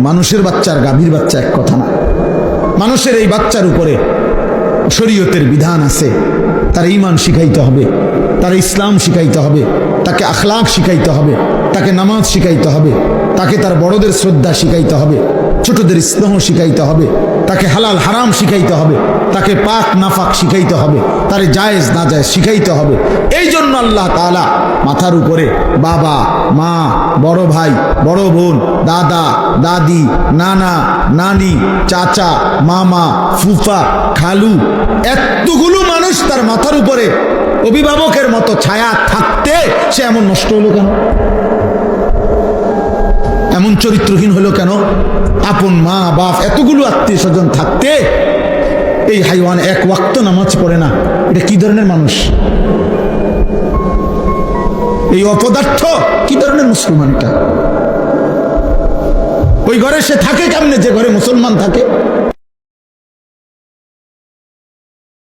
মানুষের বাচ্চার গাভীর বাচ্চা এক কথা না। মানুষের এই বাচ্চার উপরে শরীয়তের বিধান আছে, তার ঈমান শিখাইতে হবে, তার ইসলাম শিখাইতে হবে, তাকে আখলাক শিখাইতে হবে, তাকে নামাজ শিখাইতে হবে, তাকে তার বড়দের শ্রদ্ধা শিখাইতে হবে, ছোটদের স্নেহ শিখাইতে হবে, তাকে হালাল হারাম শিখাইতে হবে, তাকে পাক নাফাক শিখাইতে হবে, তারে জায়েজ না জায়েজ শিখাইতে হবে। এই জন্য আল্লাহ তাআলা মাথার উপরে বাবা মা, বড় ভাই, বড় বোন, দাদা দাদি, নানা নানি, চাচা মামা, ফুফা, খালু, এতগুলো মানুষ তার মাথার উপরে অভিভাবকের মতো ছায়া থাকতে সে এমন নষ্ট হলো কেন? এমন চরিত্রহীন হলো কেন? আপন মা বাপ এতগুলো আত্মীয় স্বজন থাকতে এই হাইওয়ান এক ওয়াক্ত নামাজ পড়ে না। এটা কি ধরনের মানুষ? এই অপদার্থ কি ধরনের মুসলমানটা? ওই ঘরে সে থাকে কেমনে যে ঘরে মুসলমান থাকে?